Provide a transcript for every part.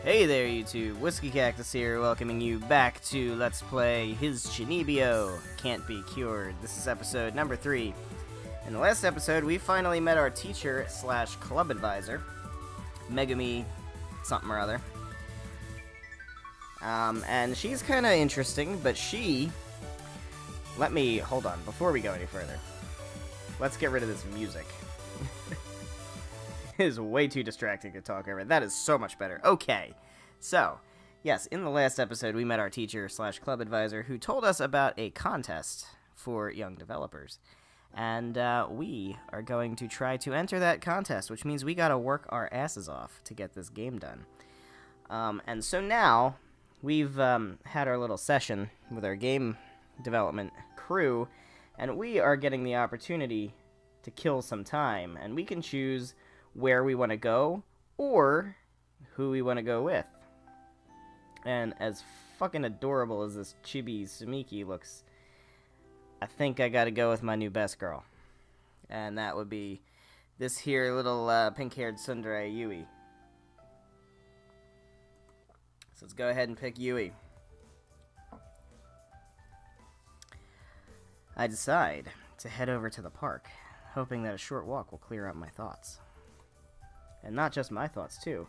Hey there, YouTube. WhiskeyCactus here, welcoming you back to Let's Play his Chuunibyou Can't Be Cured. This is episode number 3. In the last episode, we finally met our teacher slash club advisor, Megami something or other. And she's kind of interesting, but hold on, before we go any further. Let's get rid of this music. It is way too distracting to talk over. That is so much better. Okay, so, yes, in the last episode, we met our teacher slash club advisor who told us about a contest for young developers. And we are going to try to enter that contest, which means we gotta work our asses off to get this game done. And so now, we've had our little session with our game development crew, and we are getting the opportunity to kill some time, and we can choose where we want to go, or who we want to go with. And as fucking adorable as this chibi Sumiki looks, I think I gotta go with my new best girl. And that would be this here little pink-haired tsundere, YUI. So let's go ahead and pick YUI. I decide to head over to the park, hoping that a short walk will clear up my thoughts. And not just my thoughts, too,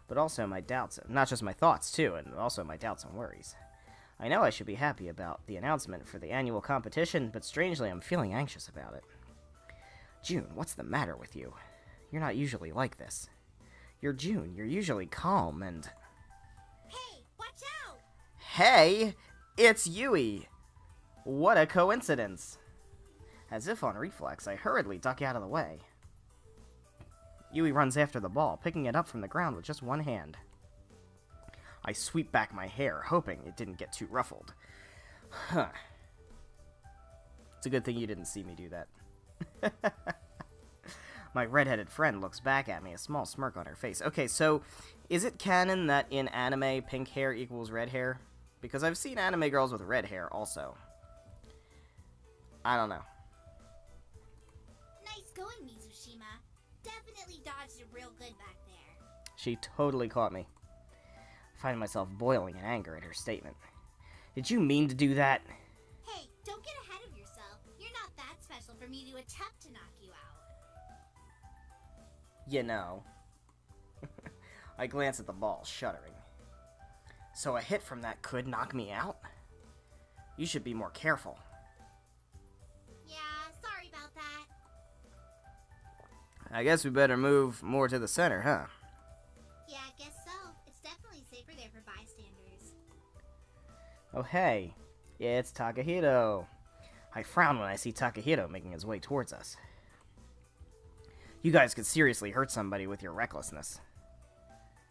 but also my doubts. Not just my thoughts, too, and also my doubts and worries. I know I should be happy about the announcement for the annual competition, but strangely I'm feeling anxious about it. June, what's the matter with you? You're not usually like this. You're June. You're usually calm and... Hey, watch out! Hey, it's YUI! What a coincidence! As if on reflex, I hurriedly duck out of the way. YUI runs after the ball, picking it up from the ground with just one hand. I sweep back my hair, hoping it didn't get too ruffled. Huh. It's a good thing you didn't see me do that. My red-headed friend looks back at me, a small smirk on her face. Okay, so, is it canon that in anime, pink hair equals red hair? Because I've seen anime girls with red hair, also. I don't know. Nice going, Mizushima. Definitely dodged it real good back there. She totally caught me. I find myself boiling in anger at her statement. Did you mean to do that? Hey, don't get ahead of yourself. You're not that special for me to attempt to knock you out. You know. I glance at the ball, shuddering. So a hit from that could knock me out? You should be more careful. Yeah, sorry about that. I guess we better move more to the center, huh? Yeah, I guess so. It's definitely safer there for bystanders. Oh hey, it's Takahito. I frown when I see Takahito making his way towards us. You guys could seriously hurt somebody with your recklessness.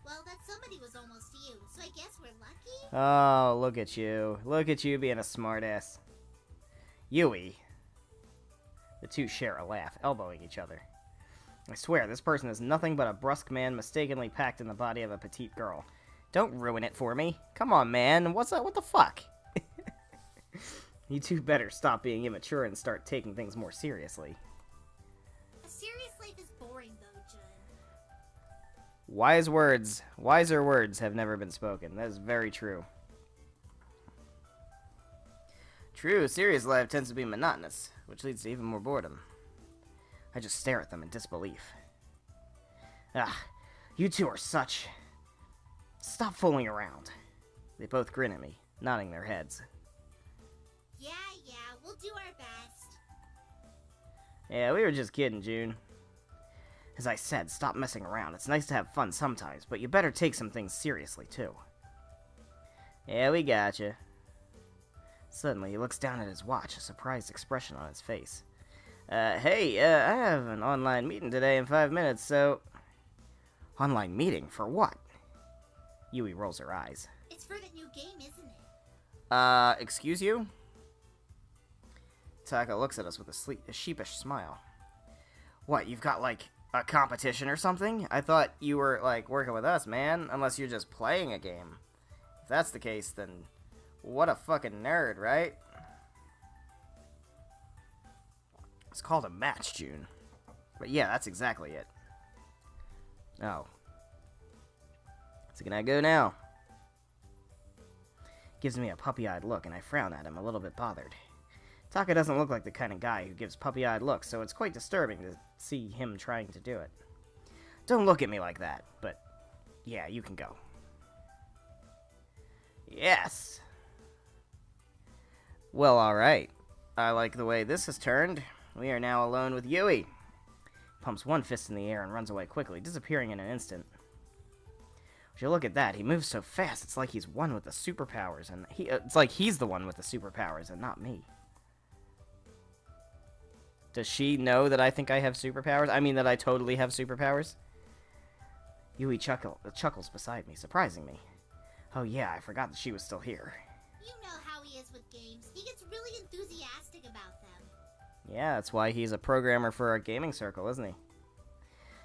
Well, that somebody was almost you, so I guess we're lucky? Oh, look at you. Look at you being a smartass. YUI. The two share a laugh, elbowing each other. I swear, this person is nothing but a brusque man mistakenly packed in the body of a petite girl. Don't ruin it for me. Come on, man. What's up? What the fuck? You two better stop being immature and start taking things more seriously. A serious life is boring, though, Jun. Wiser words have never been spoken. That is very true. True, serious life tends to be monotonous, which leads to even more boredom. I just stare at them in disbelief. You two are such... Stop fooling around. They both grin at me, nodding their heads. Yeah, we'll do our best. Yeah, we were just kidding, June. As I said, stop messing around. It's nice to have fun sometimes, but you better take some things seriously, too. Yeah, we gotcha. Suddenly, he looks down at his watch, a surprised expression on his face. Hey, I have an online meeting today in 5 minutes, so... Online meeting? For what? YUI rolls her eyes. It's for the new game, isn't it? Excuse you? Taka looks at us with a sheepish smile. What, you've got, like, a competition or something? I thought you were, like, working with us, man, unless you're just playing a game. If that's the case, then what a fucking nerd, right? It's called a match, June. But yeah, that's exactly it. Oh. So can I go now? Gives me a puppy-eyed look, and I frown at him, a little bit bothered. Taka doesn't look like the kind of guy who gives puppy-eyed looks, so it's quite disturbing to see him trying to do it. Don't look at me like that, but yeah, you can go. Yes! Well, alright. I like the way this has turned. We are now alone with YUI. Pumps one fist in the air and runs away quickly, disappearing in an instant. Would you look at that? He moves so fast, it's like he's one with the superpowers, and it's like he's the one with the superpowers and not me. Does she know that I think I have superpowers? I mean, that I totally have superpowers? YUI chuckles beside me, surprising me. Oh yeah, I forgot that she was still here. You know how he is with games. He gets really enthusiastic about them. Yeah, that's why he's a programmer for our gaming circle, isn't he?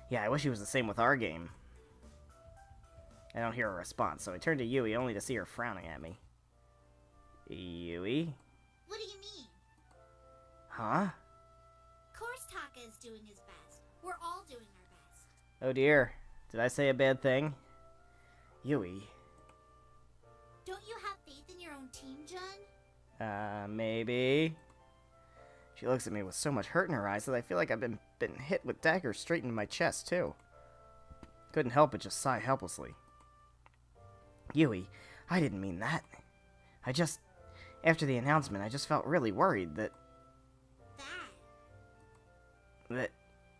Yeah, I wish he was the same with our game. I don't hear a response, so I turn to YUI only to see her frowning at me. YUI? What do you mean? Huh? Of course Taka is doing his best. We're all doing our best. Oh dear. Did I say a bad thing? YUI. Don't you have faith in your own team, Jun? Maybe. She looks at me with so much hurt in her eyes that I feel like I've been hit with daggers straight into my chest, too. Couldn't help but just sigh helplessly. YUI, I didn't mean that. After the announcement, I just felt really worried that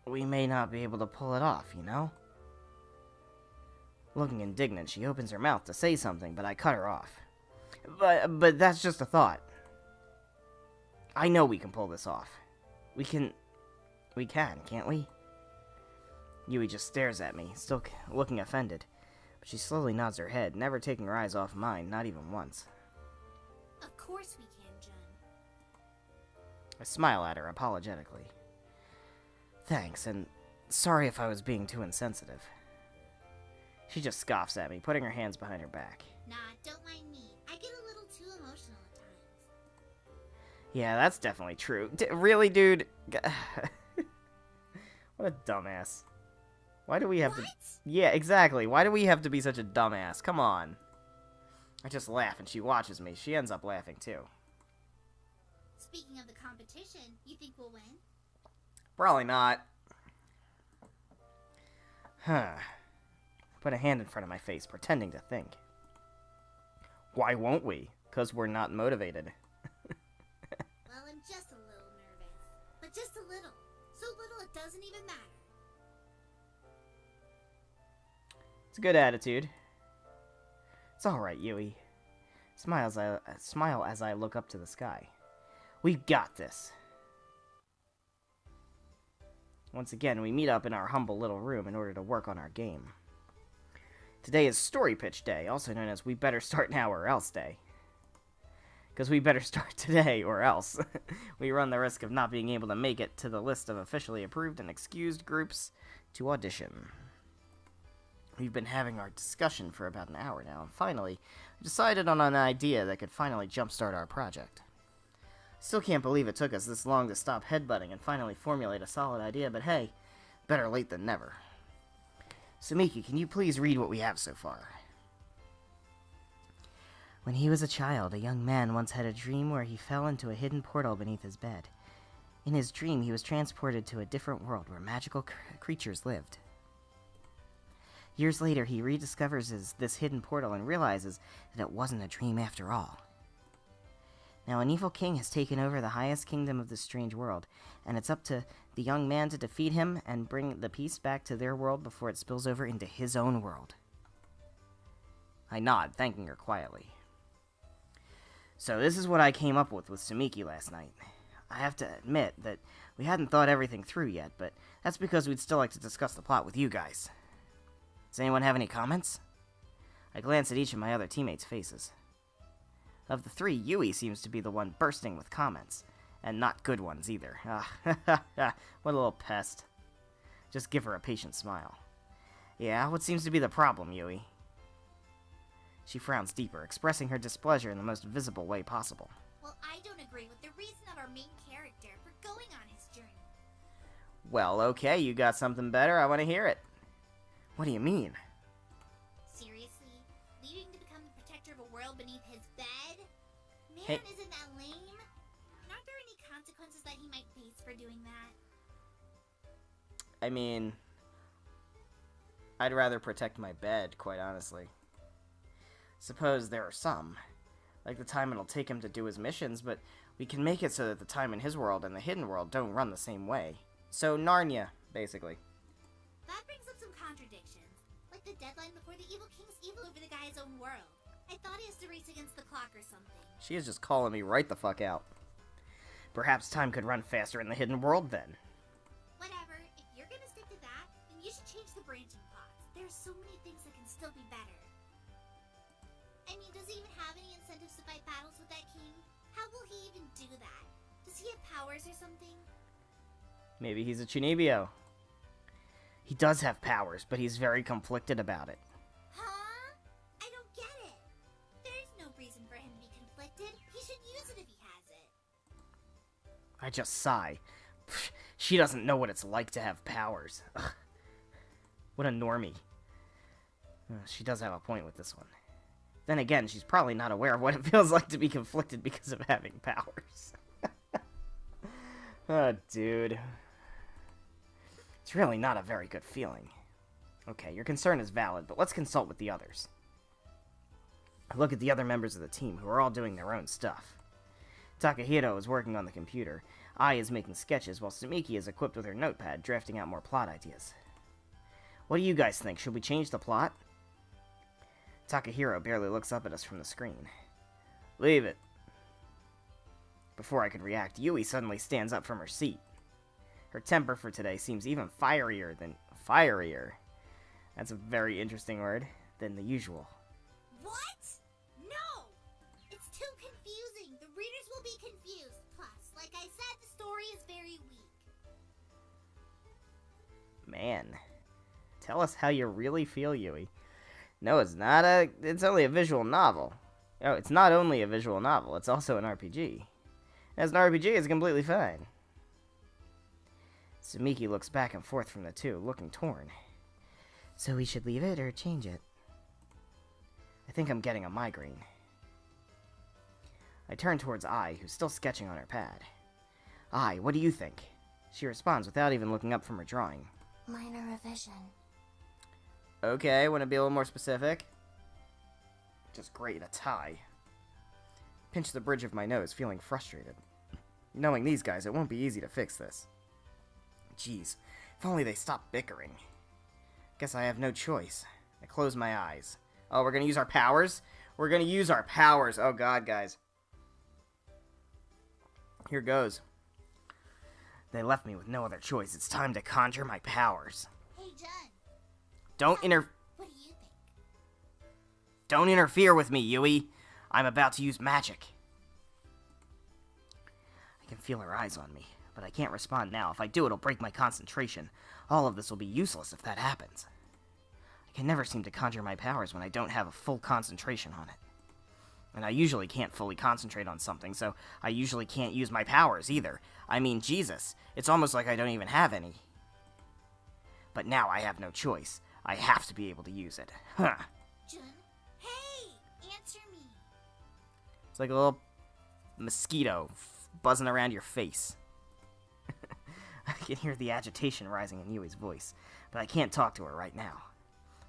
we may not be able to pull it off, you know? Looking indignant, she opens her mouth to say something, but I cut her off. But that's just a thought. I know we can pull this off. We can, can't we? YUI just stares at me, still looking offended. But she slowly nods her head, never taking her eyes off mine, not even once. Of course we can, Jun. I smile at her apologetically. Thanks, and sorry if I was being too insensitive. She just scoffs at me, putting her hands behind her back. Nah, don't mind me. I get a little too emotional at times. Yeah, that's definitely true. Really, dude? What a dumbass. Why do we have to... Yeah, exactly. Why do we have to be such a dumbass? Come on. I just laugh and she watches me. She ends up laughing too. Speaking of the competition, you think we'll win? Probably not. Huh. Put a hand in front of my face, pretending to think. Why won't we? 'Cause we're not motivated. Well, I'm just a little nervous. But just a little. So little it doesn't even matter. It's a good attitude. It's alright, YUI. Smile as I look up to the sky. We've got this. Once again, we meet up in our humble little room in order to work on our game. Today is Story Pitch Day, also known as We Better Start Now or Else Day. Because we better start today or else. We run the risk of not being able to make it to the list of officially approved and excused groups to audition. We've been having our discussion for about an hour now, and finally, we decided on an idea that could finally jumpstart our project. Still can't believe it took us this long to stop headbutting and finally formulate a solid idea, but hey, better late than never. Sumiki, can you please read what we have so far? When he was a child, a young man once had a dream where he fell into a hidden portal beneath his bed. In his dream, he was transported to a different world where magical creatures lived. Years later, he rediscovers this hidden portal and realizes that it wasn't a dream after all. Now, an evil king has taken over the highest kingdom of this strange world, and it's up to the young man to defeat him and bring the peace back to their world before it spills over into his own world. I nod, thanking her quietly. So this is what I came up with Sumiki last night. I have to admit that we hadn't thought everything through yet, but that's because we'd still like to discuss the plot with you guys. Does anyone have any comments? I glance at each of my other teammates' faces. Of the three, YUI seems to be the one bursting with comments, and not good ones either. What a little pest. Just give her a patient smile. Yeah, what seems to be the problem, YUI? She frowns deeper, expressing her displeasure in the most visible way possible. Well, I don't agree with the reason of our main character for going on his journey. Well, okay, you got something better. I want to hear it. What do you mean? Seriously? leaving to become the protector of a world beneath his bed? Man, Hey. isn't that lame? And aren't there any consequences that he might face for doing that? I mean, I'd rather protect my bed, quite honestly. Suppose there are some. Like the time it'll take him to do his missions, but we can make it so that the time in his world and the hidden world don't run the same way. So Narnia, basically. That brings up some contradictions. Like the deadline before the evil king's evil over the guy's own world. I thought he has to race against the clock or something. She is just calling me right the fuck out. Perhaps time could run faster in the hidden world then. Whatever, if you're gonna stick to that, then you should change the branching plots. There's so many things that can still be better. I mean, does he even have any incentives to fight battles with that king? How will he even do that? Does he have powers or something? Maybe he's a Chuunibyou. He does have powers, but he's very conflicted about it. Huh? I don't get it. There's no reason for him to be conflicted. He should use it if he has it. I just sigh. She doesn't know what it's like to have powers. Ugh. What a normie. She does have a point with this one. Then again, she's probably not aware of what it feels like to be conflicted because of having powers. Oh, dude. It's really not a very good feeling. Okay, your concern is valid, but let's consult with the others. Look at the other members of the team, who are all doing their own stuff. Takahiro is working on the computer. Ai is making sketches, while Sumiki is equipped with her notepad, drafting out more plot ideas. What do you guys think? Should we change the plot? Takahiro barely looks up at us from the screen. Leave it. Before I could react, Yui suddenly stands up from her seat. Her temper for today seems even fierier than... Fierier. That's a very interesting word. Than the usual. What? No! It's too confusing. The readers will be confused. Plus, like I said, the story is very weak. Man. Tell us how you really feel, Yui. No, it's not a... It's only a visual novel. Oh, it's not only a visual novel, it's also an RPG. As an RPG, it's completely fine. Sumiki looks back and forth from the two, looking torn. So we should leave it or change it? I think I'm getting a migraine. I turn towards Ai, who's still sketching on her pad. Ai, what do you think? She responds without even looking up from her drawing. Minor revision. Okay, want to be a little more specific? Just grate a tie. Pinch the bridge of my nose, feeling frustrated. Knowing these guys, it won't be easy to fix this. Jeez, if only they stopped bickering. Guess I have no choice. I close my eyes. Oh, we're gonna use our powers? We're gonna use our powers! Oh god, guys. Here goes. They left me with no other choice. It's time to conjure my powers. Hey, Jun. Don't What do you think? Don't interfere with me, Yui. I'm about to use magic. I can feel her eyes on me, but I can't respond now. If I do, it'll break my concentration. All of this will be useless if that happens. I can never seem to conjure my powers when I don't have a full concentration on it. And I usually can't fully concentrate on something, so I usually can't use my powers either. I mean, Jesus, it's almost like I don't even have any. But now I have no choice. I have to be able to use it. Huh. Jun? Hey! Answer me. It's like a little mosquito buzzing around your face. I can hear the agitation rising in Yui's voice, but I can't talk to her right now.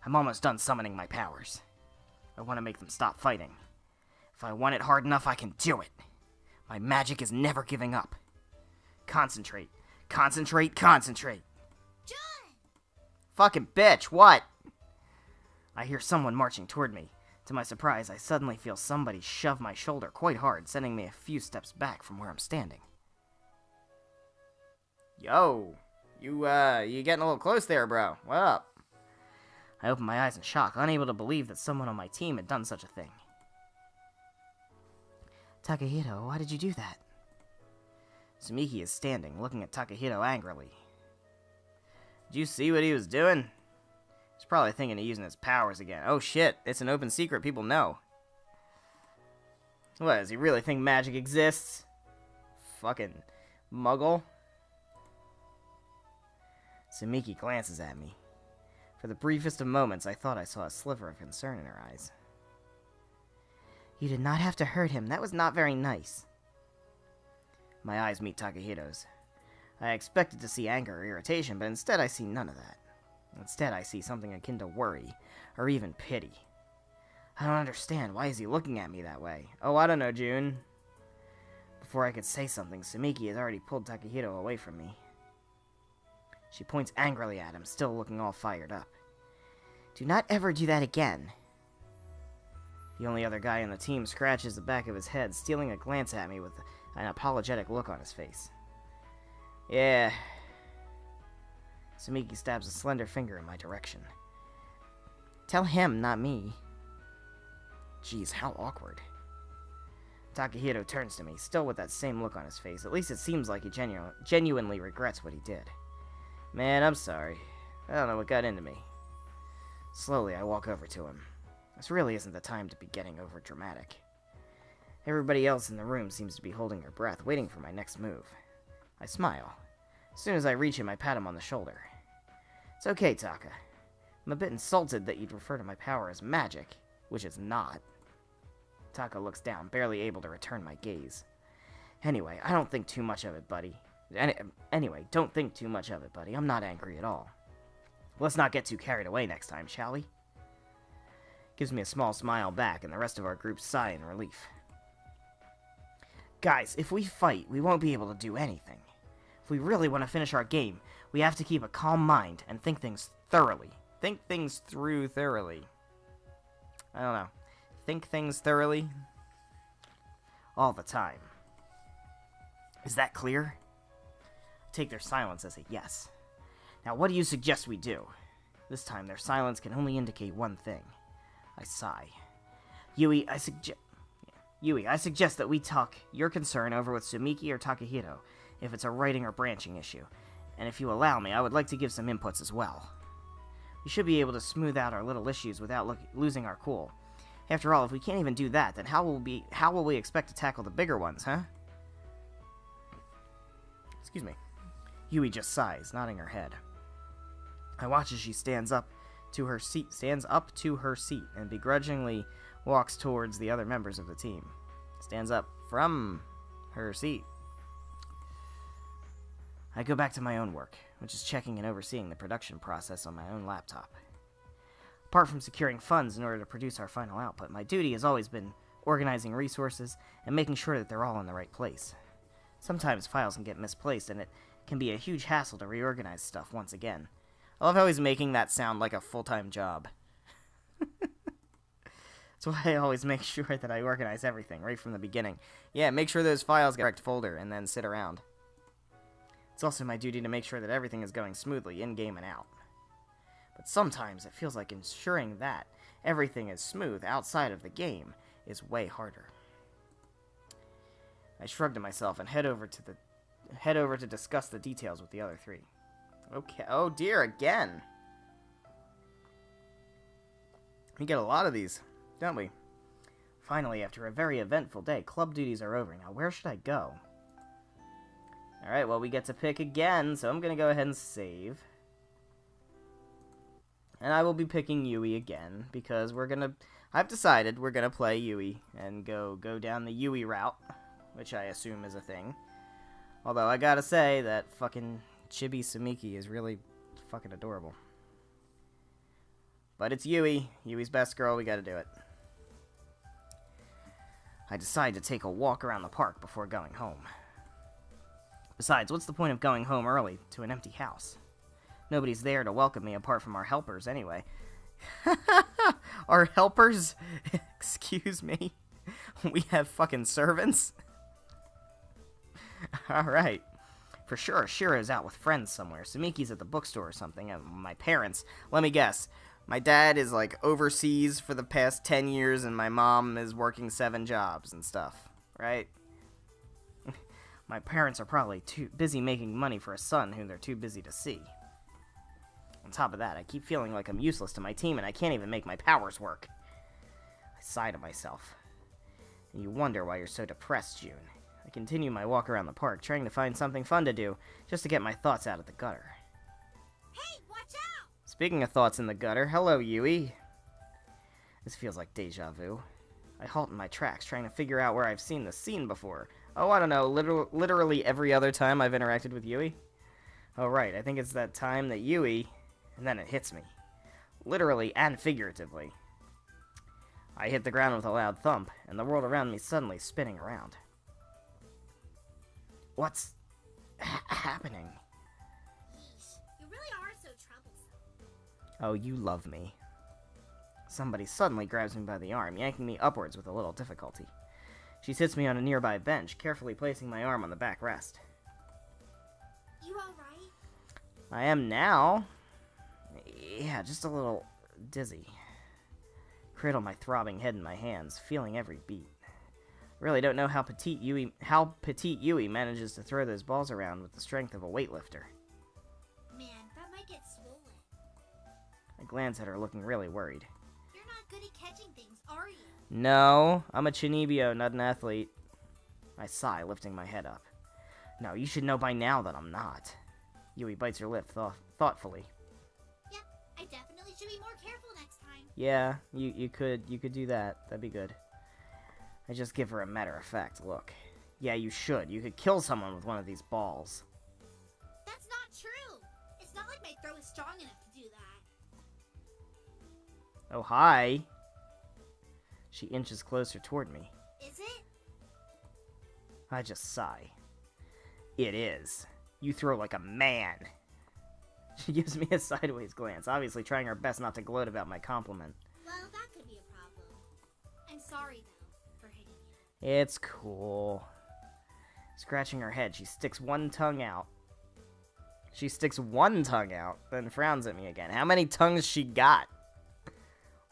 I'm almost done summoning my powers. I want to make them stop fighting. If I want it hard enough, I can do it. My magic is never giving up. Concentrate. Concentrate, concentrate. Jun! Fucking bitch, what? I hear someone marching toward me. To my surprise, I suddenly feel somebody shove my shoulder quite hard, sending me a few steps back from where I'm standing. Yo, you getting a little close there, bro. What up? I open my eyes in shock, unable to believe that someone on my team had done such a thing. Takahiro, why did you do that? Sumiki is standing, looking at Takahiro angrily. Did you see what he was doing? He's probably thinking of using his powers again. Oh shit, it's an open secret, people know. What, does he really think magic exists? Fucking muggle. Sumiki glances at me. For the briefest of moments, I thought I saw a sliver of concern in her eyes. You did not have to hurt him. That was not very nice. My eyes meet Takehiro's. I expected to see anger or irritation, but instead I see none of that. Instead, I see something akin to worry, or even pity. I don't understand. Why is he looking at me that way? Oh, I don't know, June. Before I could say something, Sumiki has already pulled Takehiro away from me. She points angrily at him, still looking all fired up. Do not ever do that again. The only other guy on the team scratches the back of his head, stealing a glance at me with an apologetic look on his face. Yeah. Sumiki stabs a slender finger in my direction. Tell him, not me. Jeez, how awkward. Takehiro turns to me, still with that same look on his face. At least it seems like he genuinely regrets what he did. Man, I'm sorry. I don't know what got into me. Slowly, I walk over to him. This really isn't the time to be getting over dramatic. Everybody else in the room seems to be holding their breath, waiting for my next move. I smile. As soon as I reach him, I pat him on the shoulder. It's okay, Taka. I'm a bit insulted that you'd refer to my power as magic, which it's not. Taka looks down, barely able to return my gaze. Anyway, don't think too much of it, buddy. Don't think too much of it, buddy. I'm not angry at all. Let's not get too carried away next time, shall we? Gives me a small smile back, and the rest of our group sigh in relief. Guys, if we fight, we won't be able to do anything. If we really want to finish our game, we have to keep a calm mind and think things thoroughly. Think things through thoroughly. I don't know. Think things thoroughly? All the time. Is that clear? I take their silence as a yes. Now, what do you suggest we do? This time, their silence can only indicate one thing. I sigh. Yui, I suggest that we talk your concern over with Sumiki or Takehiro, if it's a writing or branching issue. And if you allow me, I would like to give some inputs as well. We should be able to smooth out our little issues without losing our cool. After all, if we can't even do that, then how will we expect to tackle the bigger ones, huh? Excuse me. Yui just sighs, nodding her head. I watch as she stands up to her seat, and begrudgingly walks towards the other members of the team. Stands up from her seat. I go back to my own work, which is checking and overseeing the production process on my own laptop. Apart from securing funds in order to produce our final output, my duty has always been organizing resources and making sure that they're all in the right place. Sometimes files can get misplaced, and it can be a huge hassle to reorganize stuff once again. I love how he's making that sound like a full-time job. That's why I always make sure that I organize everything right from the beginning. Yeah, make sure those files get the correct folder, and then sit around. It's also my duty to make sure that everything is going smoothly, in-game and out. But sometimes it feels like ensuring that everything is smooth outside of the game is way harder. I shrug to myself and head over to discuss the details with the other three. Okay. Oh dear, again. We get a lot of these, don't we? Finally, after a very eventful day, club duties are over. Now, where should I go? Alright, well, we get to pick again, so I'm going to go ahead and save. And I will be picking Yui again, because I've decided we're going to play Yui and go down the Yui route, which I assume is a thing. Although, I gotta say that fucking Chibi Sumiki is really fucking adorable. But it's Yui. Yui's best girl, we gotta do it. I decide to take a walk around the park before going home. Besides, what's the point of going home early to an empty house? Nobody's there to welcome me apart from our helpers anyway. Our helpers? Excuse me? We have fucking servants? Alright. For sure, Shira's out with friends somewhere. Sumiki's at the bookstore or something. And my parents, let me guess. My dad is like overseas for the past 10 years and my mom is working 7 jobs and stuff. Right? My parents are probably too busy making money for a son whom they're too busy to see. On top of that, I keep feeling like I'm useless to my team and I can't even make my powers work. I sigh to myself. And you wonder why you're so depressed, June. I continue my walk around the park, trying to find something fun to do, just to get my thoughts out of the gutter. Hey, watch out! Speaking of thoughts in the gutter, hello, Yui. This feels like deja vu. I halt in my tracks, trying to figure out where I've seen this scene before. Oh, I don't know, literally every other time I've interacted with Yui. Oh, right, I think it's that time that Yui... And then it hits me. Literally and figuratively. I hit the ground with a loud thump, and the world around me suddenly spinning around. What's... happening? Yeesh, you really are so troublesome. Oh, you love me. Somebody suddenly grabs me by the arm, yanking me upwards with a little difficulty. She sits me on a nearby bench, carefully placing my arm on the backrest. You alright? I am now. Yeah, just a little dizzy. Cradle my throbbing head in my hands, feeling every beat. Really don't know how petite Yui manages to throw those balls around with the strength of a weightlifter. Man, that might get swollen. I glance at her, looking really worried. You're not good at catching things, are you? No, I'm a Chuunibyou, not an athlete. I sigh, lifting my head up. No, you should know by now that I'm not. Yui bites her lip thoughtfully. Yep, I definitely should be more careful next time. Yeah, you could do that. That'd be good. I just give her a matter-of-fact look. Yeah, you should. You could kill someone with one of these balls. That's not true. It's not like my throw is strong enough to do that. Oh, hi. She inches closer toward me. Is it? I just sigh. It is. You throw like a man. She gives me a sideways glance, obviously trying her best not to gloat about my compliment. Well, that could be a problem. I'm sorry, though, for hitting you. It's cool. Scratching her head, she sticks one tongue out. Then frowns at me again. How many tongues she got?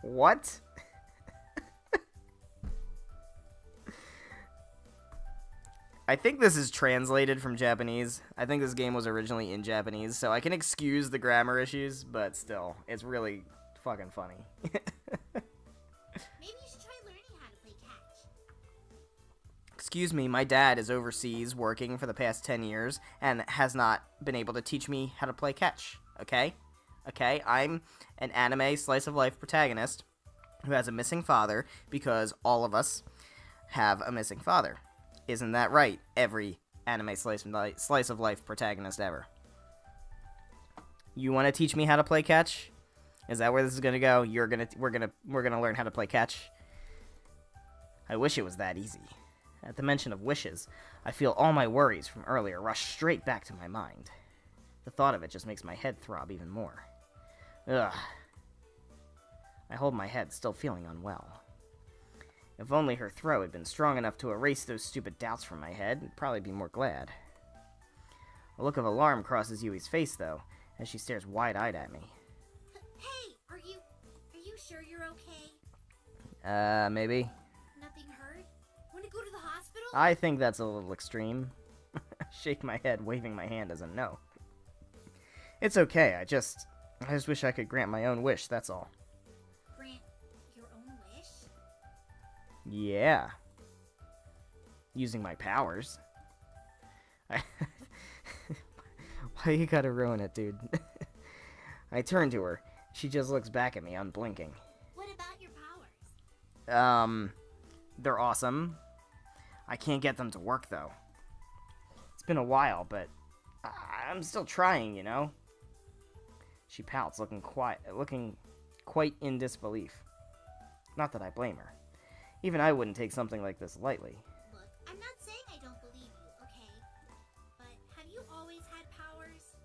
What? I think this is translated from Japanese. I think this game was originally in Japanese, so I can excuse the grammar issues, but still, it's really fucking funny. Maybe you should try learning how to play catch. Excuse me, my dad is overseas working for the past 10 years and has not been able to teach me how to play catch, okay? Okay, I'm an anime slice-of-life protagonist who has a missing father because all of us have a missing father. Isn't that right? Every anime slice-of-life protagonist ever. You want to teach me how to play catch? Is that where this is gonna go? We're gonna learn how to play catch. I wish it was that easy. At the mention of wishes, I feel all my worries from earlier rush straight back to my mind. The thought of it just makes my head throb even more. Ugh. I hold my head, still feeling unwell. If only her throw had been strong enough to erase those stupid doubts from my head, I'd probably be more glad. A look of alarm crosses Yui's face, though, as she stares wide-eyed at me. Hey, are you sure you're okay? Maybe. Nothing hurt? Want to go to the hospital? I think that's a little extreme. Shake my head, waving my hand as a no. It's okay, I just wish I could grant my own wish, that's all. Grant your own wish? Yeah. Using my powers. Why you gotta ruin it, dude? I turn to her. She just looks back at me, unblinking. What about your powers? They're awesome. I can't get them to work, though. It's been a while, but I'm still trying, you know? She pouts, looking quite in disbelief. Not that I blame her. Even I wouldn't take something like this lightly. Look, I'm not saying I don't believe you, okay? But have you always had powers?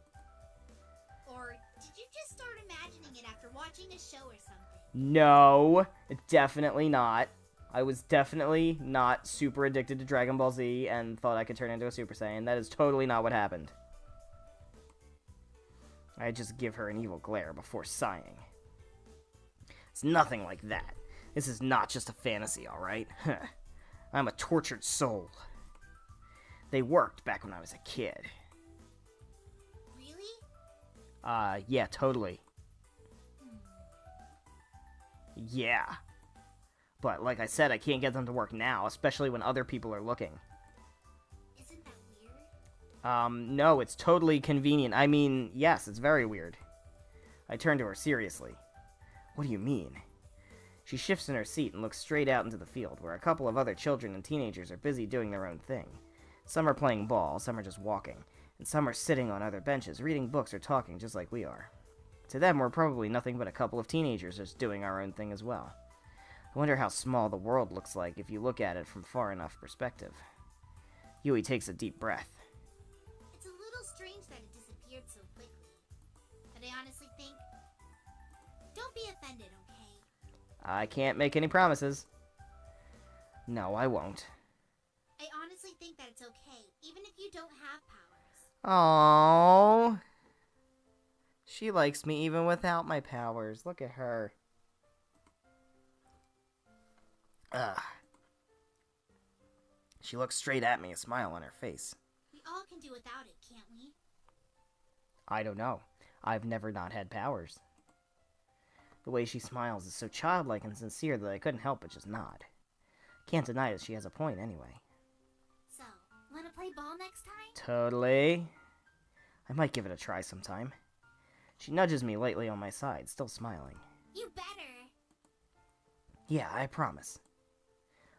Or did you just start imagining it after watching a show or something? No, definitely not. I was definitely not super addicted to Dragon Ball Z and thought I could turn into a Super Saiyan. That is totally not what happened. I just give her an evil glare before sighing. It's nothing like that. This is not just a fantasy, alright? I'm a tortured soul. They worked back when I was a kid. Really? Yeah, totally. Yeah. But, like I said, I can't get them to work now, especially when other people are looking. Isn't that weird? No, it's totally convenient. I mean, yes, it's very weird. I turn to her seriously. What do you mean? She shifts in her seat and looks straight out into the field, where a couple of other children and teenagers are busy doing their own thing. Some are playing ball, some are just walking, and some are sitting on other benches, reading books or talking just like we are. To them, we're probably nothing but a couple of teenagers just doing our own thing as well. I wonder how small the world looks like if you look at it from far enough perspective. Yui takes a deep breath. It's a little strange that it disappeared so quickly. But I honestly think... Don't be offended, okay? I can't make any promises. No, I won't. I honestly think that it's okay, even if you don't have powers. Aww. She likes me even without my powers. Look at her. Ugh. She looks straight at me, a smile on her face. We all can do without it, can't we? I don't know. I've never not had powers. The way she smiles is so childlike and sincere that I couldn't help but just nod. Can't deny that she has a point anyway. So, wanna play ball next time? Totally. I might give it a try sometime. She nudges me lightly on my side, still smiling. You better! Yeah, I promise.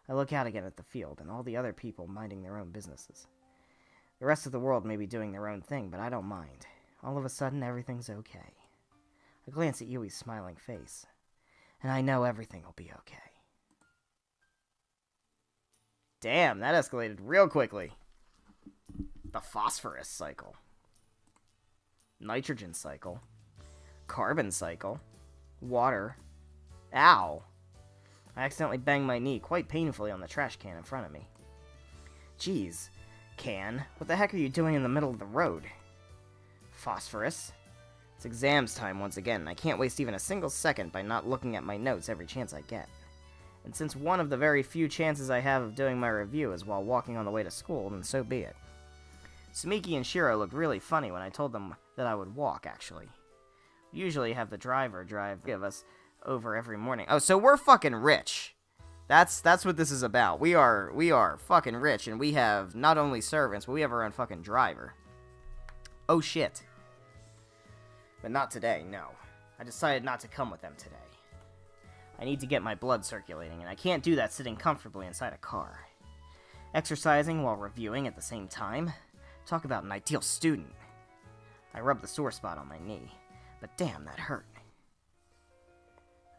I look out again at the field and all the other people minding their own businesses. The rest of the world may be doing their own thing, but I don't mind. All of a sudden, everything's okay. I glance at Yui's smiling face, and I know everything will be okay. Damn, that escalated real quickly. The phosphorus cycle. Nitrogen cycle. Carbon cycle. Water. Ow! I accidentally banged my knee quite painfully on the trash can in front of me. Jeez, can, what the heck are you doing in the middle of the road? Phosphorus? It's exams time once again, and I can't waste even a single second by not looking at my notes every chance I get. And since one of the very few chances I have of doing my review is while walking on the way to school, then so be it. Sumiki and Shiro looked really funny when I told them that I would walk, actually. We usually have the driver give us over every morning. Oh, so we're fucking rich. That's what this is about. We are fucking rich, and we have not only servants, but we have our own fucking driver. Oh shit. But not today, no. I decided not to come with them today. I need to get my blood circulating, and I can't do that sitting comfortably inside a car. Exercising while reviewing at the same time? Talk about an ideal student. I rubbed the sore spot on my knee, but damn, that hurt.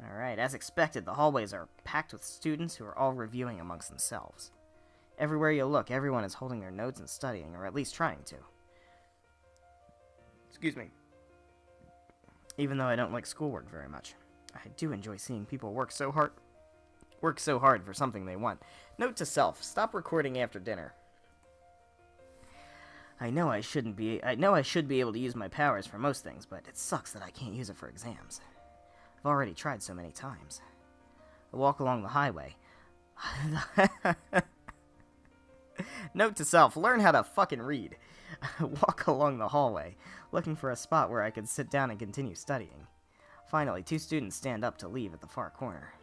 Alright, as expected, the hallways are packed with students who are all reviewing amongst themselves. Everywhere you look, everyone is holding their notes and studying, or at least trying to. Excuse me. Even though I don't like schoolwork very much, I do enjoy seeing people work so hard for something they want. Note to self, stop recording after dinner. I know I should be able to use my powers for most things, but it sucks that I can't use it for exams. I've already tried so many times. I walk along the highway. Note to self, learn how to fucking read. I walk along the hallway, looking for a spot where I could sit down and continue studying. Finally, 2 students stand up to leave at the far corner.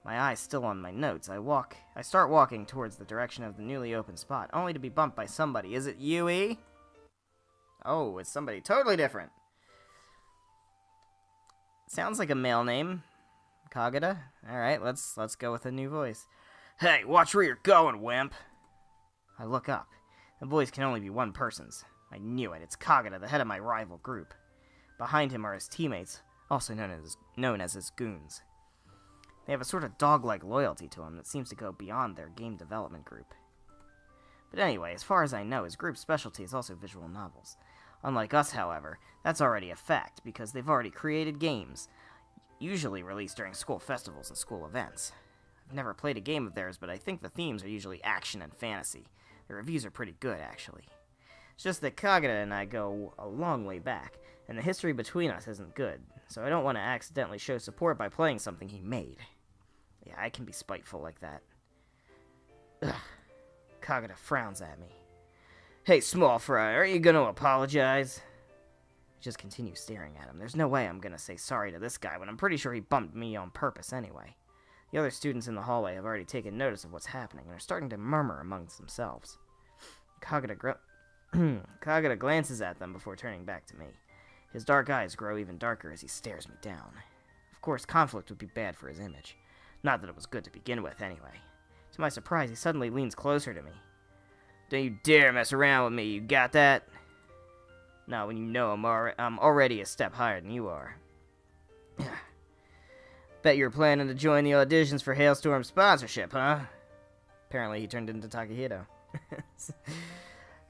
My eyes still on my notes, I start walking towards the direction of the newly opened spot, only to be bumped by somebody. Is it YUI? Oh, it's somebody totally different. Sounds like a male name. Kagura? Alright, let's go with a new voice. Hey, watch where you're going, wimp! I look up. The voice can only be one person's. I knew it. It's Kagura, the head of my rival group. Behind him are his teammates, also known as his goons. They have a sort of dog-like loyalty to him that seems to go beyond their game development group. But anyway, as far as I know, his group's specialty is also visual novels. Unlike us, however, that's already a fact, because they've already created games, usually released during school festivals and school events. I've never played a game of theirs, but I think the themes are usually action and fantasy. The reviews are pretty good, actually. It's just that Kagura and I go a long way back, and the history between us isn't good, so I don't want to accidentally show support by playing something he made. Yeah, I can be spiteful like that. Ugh. Kagura frowns at me. Hey, small fry, are you gonna apologize? I just continue staring at him. There's no way I'm gonna say sorry to this guy when I'm pretty sure he bumped me on purpose anyway. The other students in the hallway have already taken notice of what's happening and are starting to murmur amongst themselves. Kagura glances at them before turning back to me. His dark eyes grow even darker as he stares me down. Of course, conflict would be bad for his image. Not that it was good to begin with, anyway. To my surprise, he suddenly leans closer to me. Don't you dare mess around with me, you got that? Not when you know I'm already a step higher than you are. Bet you're planning to join the auditions for Hailstorm's sponsorship, huh? Apparently he turned into Takahito.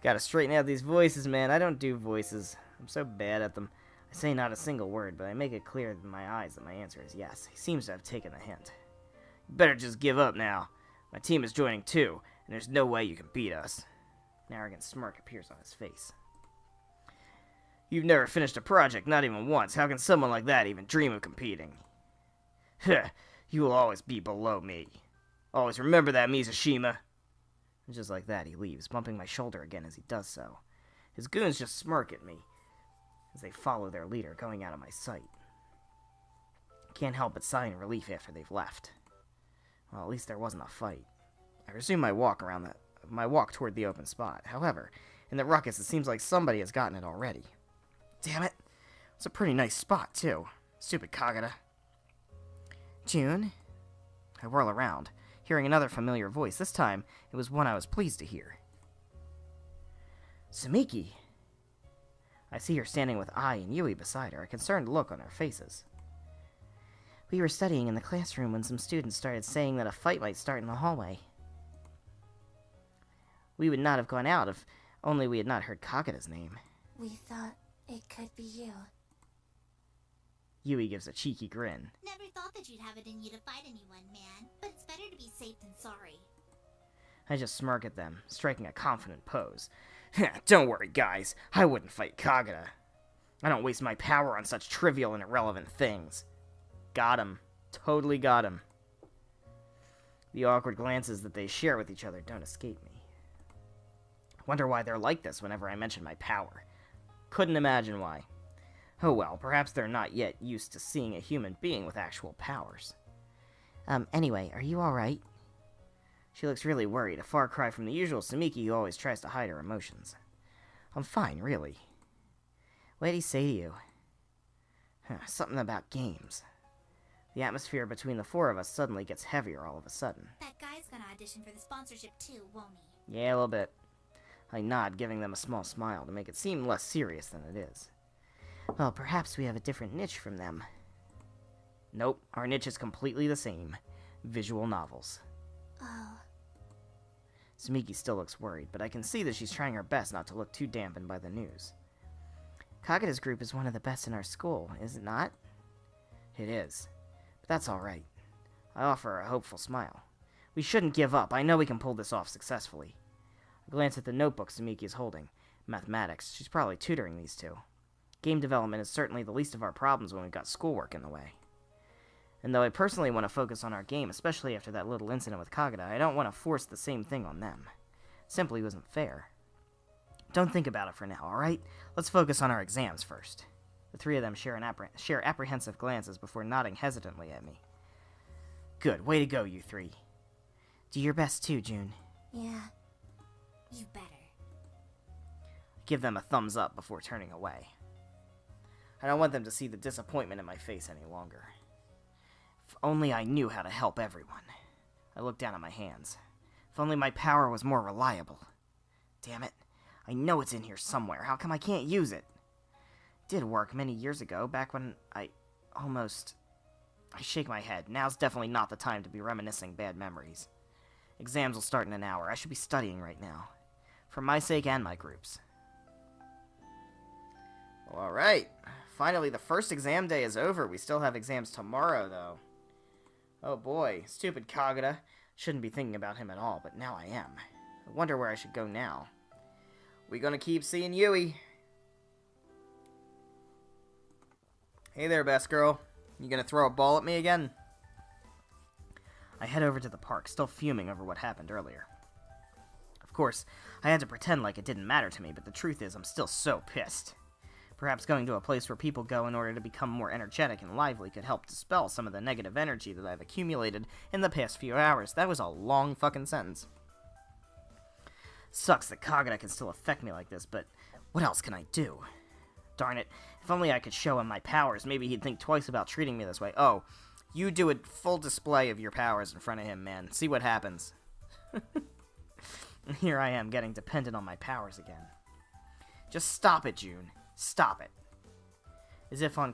Gotta straighten out these voices, man. I don't do voices. I'm so bad at them. I say not a single word, but I make it clear in my eyes that my answer is yes. He seems to have taken the hint. You better just give up now. My team is joining too, and there's no way you can beat us. An arrogant smirk appears on his face. You've never finished a project, not even once. How can someone like that even dream of competing? You will always be below me. Always remember that, Mizashima. And just like that, he leaves, bumping my shoulder again as he does so. His goons just smirk at me as they follow their leader, going out of my sight. Can't help but sigh in relief after they've left. Well, at least there wasn't a fight. I resume my walk toward the open spot. However, in the ruckus, it seems like somebody has gotten it already. Damn it! It's a pretty nice spot, too. Stupid Kagura. June? I whirl around, hearing another familiar voice. This time, it was one I was pleased to hear. Sumiki! I see her standing with Ai and Yui beside her, a concerned look on their faces. We were studying in the classroom when some students started saying that a fight might start in the hallway. We would not have gone out if only we had not heard Kagura's name. We thought it could be you. Yui gives a cheeky grin. Never thought that you'd have it in you to fight anyone, man. But it's better to be safe than sorry. I just smirk at them, striking a confident pose. Don't worry, guys. I wouldn't fight Kagura. I don't waste my power on such trivial and irrelevant things. Got him. Totally got him. The awkward glances that they share with each other don't escape me. Wonder why they're like this whenever I mention my power. Couldn't imagine why. Oh well, perhaps they're not yet used to seeing a human being with actual powers. Anyway, are you alright? She looks really worried, a far cry from the usual Sumiki who always tries to hide her emotions. I'm fine, really. What did he say to you? Something about games. The atmosphere between the four of us suddenly gets heavier all of a sudden. That guy's gonna audition for the sponsorship too, won't he? Yeah, a little bit. I nod, giving them a small smile to make it seem less serious than it is. Well, perhaps we have a different niche from them. Nope, our niche is completely the same. Visual novels. Oh. Sumiki still looks worried, but I can see that she's trying her best not to look too dampened by the news. Kagura's group is one of the best in our school, is it not? It is. But that's alright. I offer a hopeful smile. We shouldn't give up. I know we can pull this off successfully. I glance at the notebook Sumiki is holding. Mathematics. She's probably tutoring these two. Game development is certainly the least of our problems when we've got schoolwork in the way. And though I personally want to focus on our game, especially after that little incident with Kagura, I don't want to force the same thing on them. It simply wasn't fair. Don't think about it for now, alright? Let's focus on our exams first. The three of them share apprehensive glances before nodding hesitantly at me. Good, way to go, you three. Do your best too, June. Yeah. You better. Give them a thumbs up before turning away. I don't want them to see the disappointment in my face any longer. If only I knew how to help everyone. I looked down at my hands. If only my power was more reliable. Damn it. I know it's in here somewhere. How come I can't use it? It did work many years ago, back when I shake my head. Now's definitely not the time to be reminiscing bad memories. Exams will start in an hour. I should be studying right now. For my sake and my group's. Well, alright. Finally, the first exam day is over. We still have exams tomorrow, though. Oh boy, stupid Kagura. Shouldn't be thinking about him at all, but now I am. I wonder where I should go now. We gonna keep seeing Yui? Hey there, best girl. You gonna throw a ball at me again? I head over to the park, still fuming over what happened earlier. Of course, I had to pretend like it didn't matter to me, but the truth is I'm still so pissed. Perhaps going to a place where people go in order to become more energetic and lively could help dispel some of the negative energy that I've accumulated in the past few hours. That was a long fucking sentence. Sucks that Kagura can still affect me like this, but what else can I do? Darn it, If only I could show him my powers, maybe he'd think twice about treating me this way. Oh, you do a full display of your powers in front of him, man. See what happens. Here I am, getting dependent on my powers again. Just stop it, June. Stop it. As if on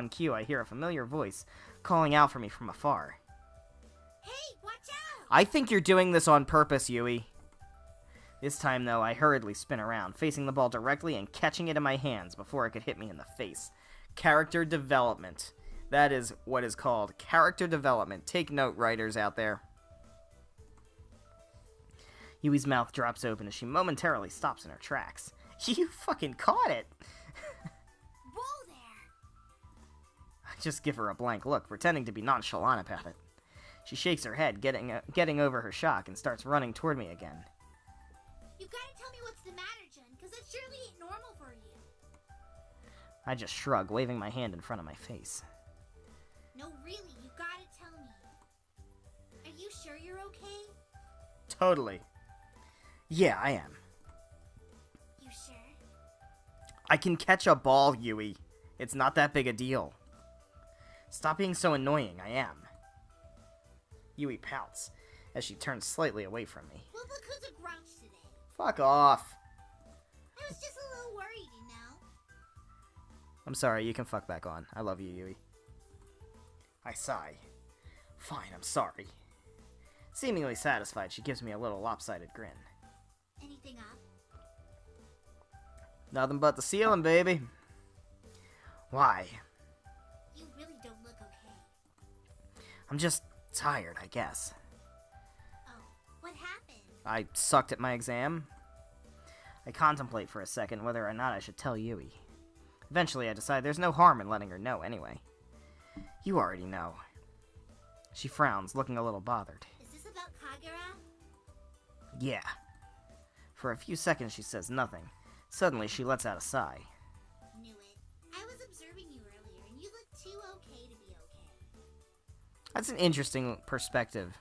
cue, I hear a familiar voice calling out for me from afar. Hey, watch out! I think you're doing this on purpose, Yui. This time, though, I hurriedly spin around, facing the ball directly and catching it in my hands before it could hit me in the face. Character development. That is what is called character development. Take note, writers out there. Yui's mouth drops open as she momentarily stops in her tracks. You fucking caught it! Whoa there! I just give her a blank look, pretending to be nonchalant about it. She shakes her head, getting over her shock, and starts running toward me again. You gotta tell me what's the matter, Jun, because it surely ain't normal for you. I just shrug, waving my hand in front of my face. No, really, you gotta tell me. Are you sure you're okay? Totally. Yeah, I am. You sure? I can catch a ball, Yui. It's not that big a deal. Stop being so annoying, I am. Yui pouts, as she turns slightly away from me. Well, look who's a grouch today. Fuck off. I was just a little worried, you know? I'm sorry, you can fuck back on. I love you, Yui. I sigh. Fine, I'm sorry. Seemingly satisfied, she gives me a little lopsided grin. Anything up? Nothing but the ceiling, baby. Why? You really don't look okay. I'm just tired, I guess. Oh, what happened? I sucked at my exam. I contemplate for a second whether or not I should tell Yui. Eventually, I decide there's no harm in letting her know anyway. You already know. She frowns, looking a little bothered. Is this about Kagura? Yeah. For a few seconds, she says nothing. Suddenly, she lets out a sigh. Knew it. I was observing you earlier, and you look too okay to be okay. That's an interesting perspective.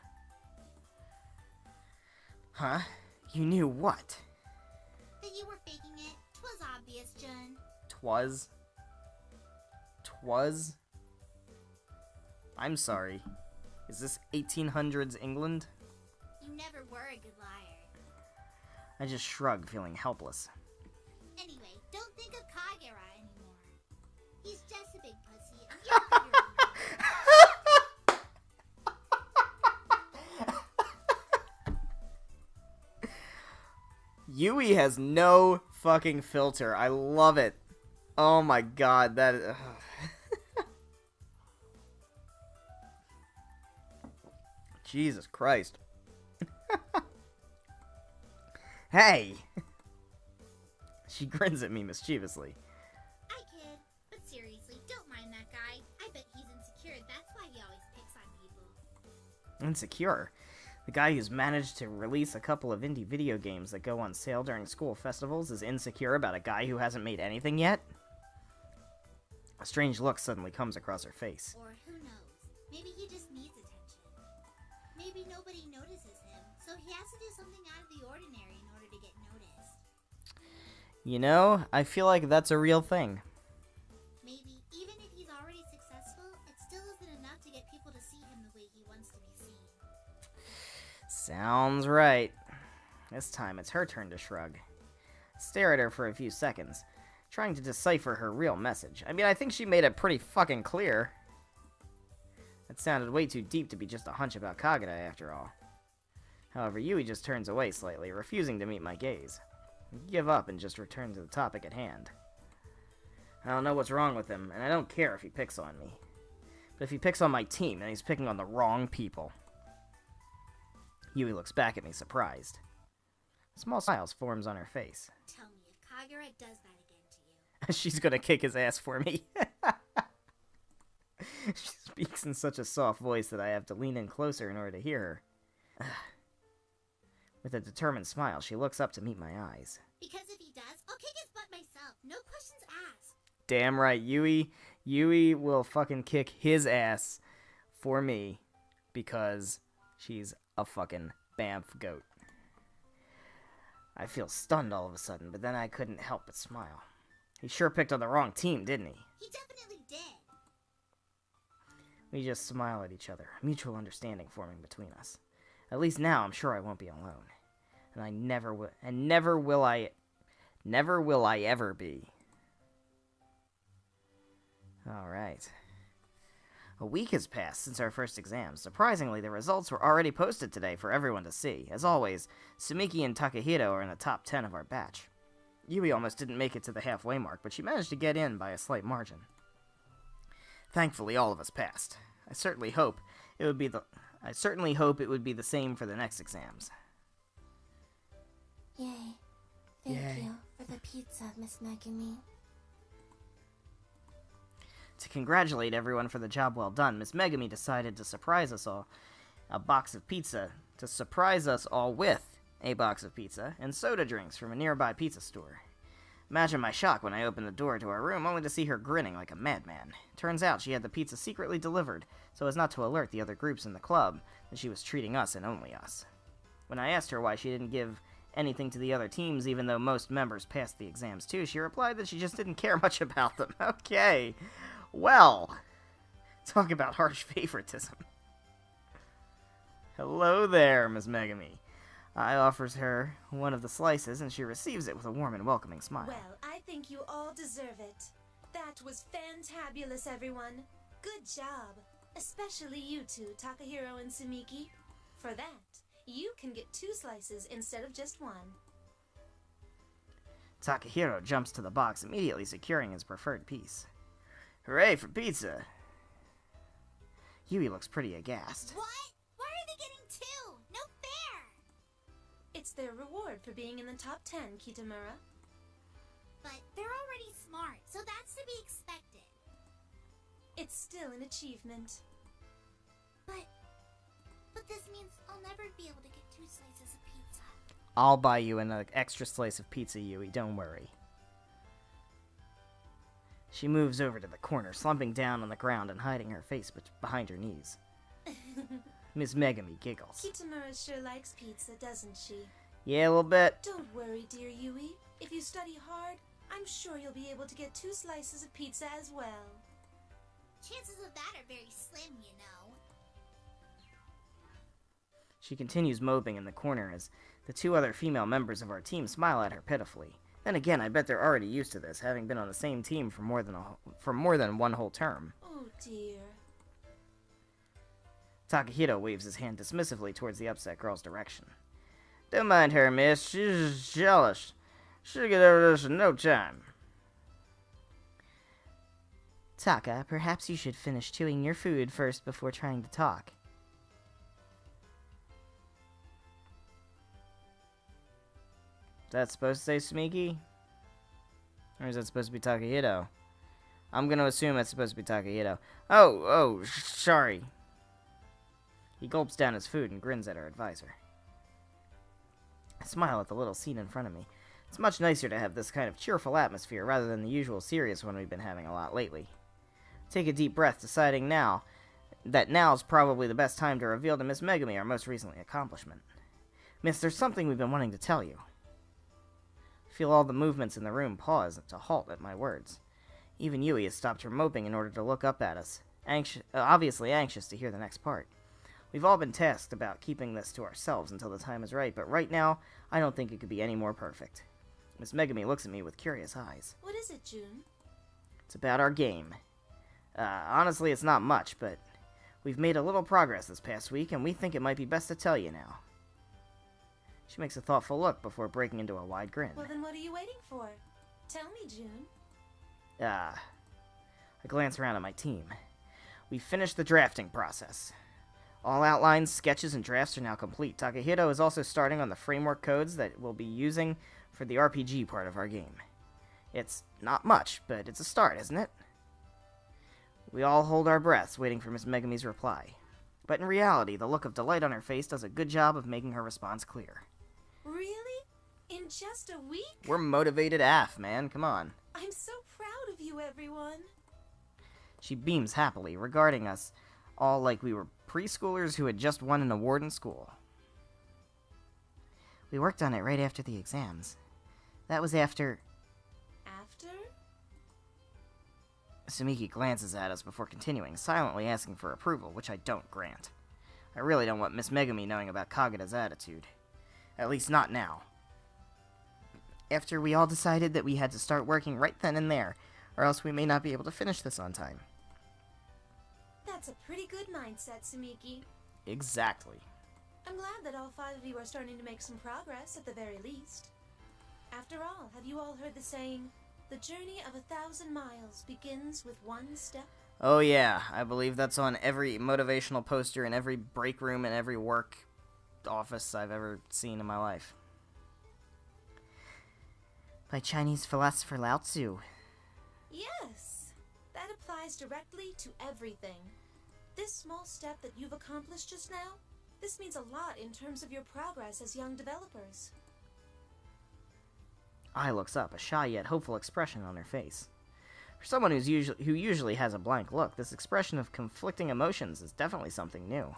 Huh? You knew what? That you were faking it. 'Twas obvious, Jun. Twas? Twas? I'm sorry. Is this 1800s England? You never were a good liar. I just shrug, feeling helpless. Anyway, don't think of Kagura anymore. He's just a big pussy, and you're bigger than Yui has no fucking filter. I love it. Oh my god, that is... Jesus Christ. Hey! She grins at me mischievously. I kid, but seriously, don't mind that guy. I bet he's insecure. That's why he always picks on people. Insecure? The guy who's managed to release a couple of indie video games that go on sale during school festivals is insecure about a guy who hasn't made anything yet? A strange look suddenly comes across her face. Or who knows? Maybe he just needs attention. Maybe nobody notices him, so he has to do something out of the ordinary in order to get noticed. You know, I feel like that's a real thing. Maybe, even if he's already successful, it still isn't enough to get people to see him the way he wants to be seen. Sounds right. This time it's her turn to shrug. Stare at her for a few seconds, trying to decipher her real message. I mean, I think she made it pretty fucking clear. That sounded way too deep to be just a hunch about Kagura, after all. However, Yui just turns away slightly, refusing to meet my gaze. I give up and just return to the topic at hand. I don't know what's wrong with him, and I don't care if he picks on me. But if he picks on my team, then he's picking on the wrong people. Yui looks back at me, surprised. A small smile forms on her face. Tell me, if Kagura does that again to you... She's gonna kick his ass for me. She speaks in such a soft voice that I have to lean in closer in order to hear her. With a determined smile, she looks up to meet my eyes. Because if he does, I'll kick his butt myself. No questions asked. Damn right, Yui will fucking kick his ass for me because she's a fucking Banff goat. I feel stunned all of a sudden, but then I couldn't help but smile. He sure picked on the wrong team, didn't he? He definitely did. We just smile at each other, a mutual understanding forming between us. At least now I'm sure I won't be alone. And I never will I ever be. Alright. A week has passed since our first exam. Surprisingly, the results were already posted today for everyone to see. As always, Sumiki and Takahito are in the top 10 of our batch. Yui almost didn't make it to the halfway mark, but she managed to get in by a slight margin. Thankfully, all of us passed. I certainly hope it would be the same for the next exams. Yay. Thank Yay. you for the pizza, Miss Megumi. To congratulate everyone for the job well done, Miss Megumi decided to surprise us all with a box of pizza and soda drinks from a nearby pizza store. Imagine my shock when I opened the door to our room only to see her grinning like a madman. Turns out she had the pizza secretly delivered so as not to alert the other groups in the club that she was treating us and only us. When I asked her why she didn't give anything to the other teams even though most members passed the exams too, she replied that she just didn't care much about them. Okay. Well, talk about harsh favoritism. Hello there, Miss Megami. I offers her one of the slices, and she receives it with a warm and welcoming smile. Well, I think you all deserve it. That was fantabulous, everyone. Good job. Especially you two, Takahiro and Sumiki. For that, you can get 2 slices instead of just 1. Takahiro jumps to the box, immediately securing his preferred piece. Hooray for pizza! Yui looks pretty aghast. What? Why are they getting 2? No fair! It's their reward for being in the top 10, Kitamura. But they're already smart, so that's to be expected. It's still an achievement. But this means I'll never be able to get 2 slices of pizza. I'll buy you an extra slice of pizza, Yui, don't worry. She moves over to the corner, slumping down on the ground and hiding her face behind her knees. Miss Megami giggles. Kitamura sure likes pizza, doesn't she? Yeah, a little bit. Don't worry, dear Yui. If you study hard, I'm sure you'll be able to get 2 slices of pizza as well. Chances of that are very slim, you know. She continues moping in the corner as the 2 other female members of our team smile at her pitifully. Then again, I bet they're already used to this, having been on the same team for more than one whole term. Oh dear. Takahito waves his hand dismissively towards the upset girl's direction. Don't mind her, miss. She's just jealous. She'll get over this in no time. Taka, perhaps you should finish chewing your food first before trying to talk. Is that supposed to say Sumiki? Or is that supposed to be Takahito? I'm gonna assume that's supposed to be Takahito. Oh, sorry. He gulps down his food and grins at our advisor. I smile at the little scene in front of me. It's much nicer to have this kind of cheerful atmosphere rather than the usual serious one we've been having a lot lately. Take a deep breath, deciding that now's probably the best time to reveal to Miss Megami our most recent accomplishment. Miss, there's something we've been wanting to tell you. Feel all the movements in the room pause to halt at my words. Even Yui has stopped her moping in order to look up at us, obviously anxious to hear the next part. We've all been tasked about keeping this to ourselves until the time is right, but right now, I don't think it could be any more perfect. Miss Megami looks at me with curious eyes. What is it, June? It's about our game. Honestly, it's not much, but we've made a little progress this past week, and we think it might be best to tell you now. She makes a thoughtful look before breaking into a wide grin. Well, then what are you waiting for? Tell me, June. I glance around at my team. We've finished the drafting process. All outlines, sketches, and drafts are now complete. Takahito is also starting on the framework codes that we'll be using for the RPG part of our game. It's not much, but it's a start, isn't it? We all hold our breaths, waiting for Miss Megami's reply. But in reality, the look of delight on her face does a good job of making her response clear. Really? In just a week? We're motivated AF, man. Come on. I'm so proud of you, everyone. She beams happily, regarding us all like we were preschoolers who had just won an award in school. We worked on it right after the exams. That was after... After? Sumiki glances at us before continuing, silently asking for approval, which I don't grant. I really don't want Miss Megami knowing about Kagura's attitude. At least not now. After we all decided that we had to start working right then and there, or else we may not be able to finish this on time. That's a pretty good mindset, Sumiki. Exactly. I'm glad that all 5 of you are starting to make some progress at the very least. After all, have you all heard the saying, the journey of 1,000 miles begins with 1 step? Oh yeah, I believe that's on every motivational poster in every break room and every work office I've ever seen in my life. By Chinese philosopher Lao Tzu. Yes, that applies directly to everything. This small step that you've accomplished just now, this means a lot in terms of your progress as young developers. Ai looks up, a shy yet hopeful expression on her face. For someone who usually has a blank look, this expression of conflicting emotions is definitely something new.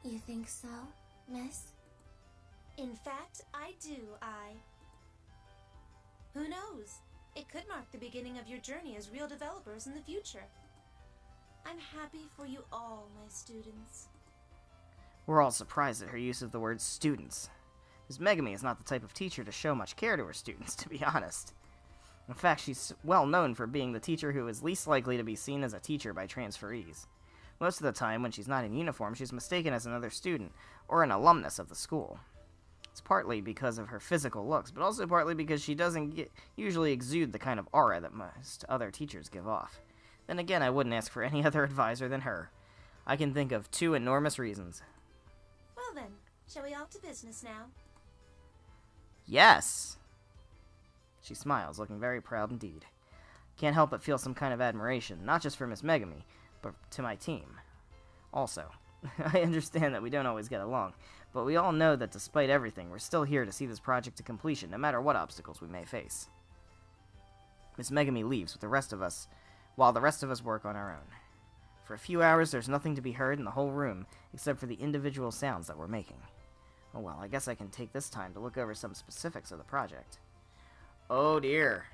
You think so, miss? In fact, I do, Who knows? It could mark the beginning of your journey as real developers in the future. I'm happy for you all, my students. We're all surprised at her use of the word students. Ms. Megami is not the type of teacher to show much care to her students, to be honest. In fact, she's well known for being the teacher who is least likely to be seen as a teacher by transferees. Most of the time, when she's not in uniform, she's mistaken as another student, or an alumnus of the school. It's partly because of her physical looks, but also partly because she doesn't usually exude the kind of aura that most other teachers give off. Then again, I wouldn't ask for any other advisor than her. I can think of 2 enormous reasons. Well then, shall we off to business now? Yes! She smiles, looking very proud indeed. Can't help but feel some kind of admiration, not just for Miss Megami, but to my team. Also, I understand that we don't always get along, but we all know that despite everything, we're still here to see this project to completion, no matter what obstacles we may face. Miss Megami leaves with the rest of us, while the rest of us work on our own. For a few hours, there's nothing to be heard in the whole room, except for the individual sounds that we're making. Oh well, I guess I can take this time to look over some specifics of the project. Oh dear.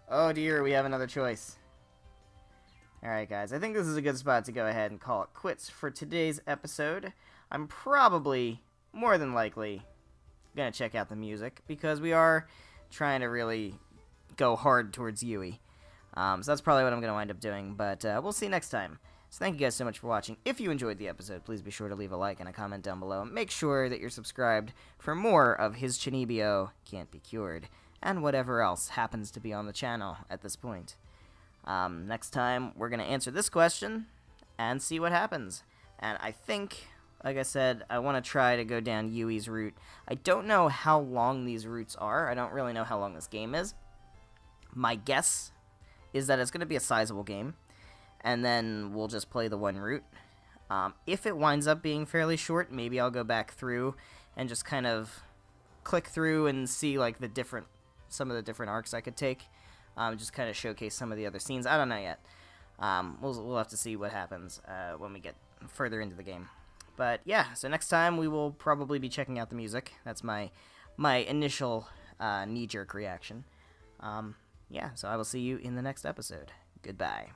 Oh dear, we have another choice. Alright guys, I think this is a good spot to go ahead and call it quits for today's episode. I'm probably, more than likely, gonna check out the music, because we are trying to really go hard towards YUI. So that's probably what I'm gonna wind up doing, but we'll see next time. So thank you guys so much for watching. If you enjoyed the episode, please be sure to leave a like and a comment down below. Make sure that you're subscribed for more of his Chuunibyou Can't Be Cured, and whatever else happens to be on the channel at this point. Next time, we're going to answer this question and see what happens. And I think, like I said, I want to try to go down YUI's route. I don't know how long these routes are. I don't really know how long this game is. My guess is that it's going to be a sizable game, and then we'll just play the one route. If it winds up being fairly short, maybe I'll go back through and just kind of click through and see like some of the different arcs I could take. Just kind of showcase some of the other scenes. I don't know yet. We'll have to see what happens when we get further into the game. But yeah, so next time we will probably be checking out the music. That's my initial knee-jerk reaction. Yeah, so I will see you in the next episode. Goodbye.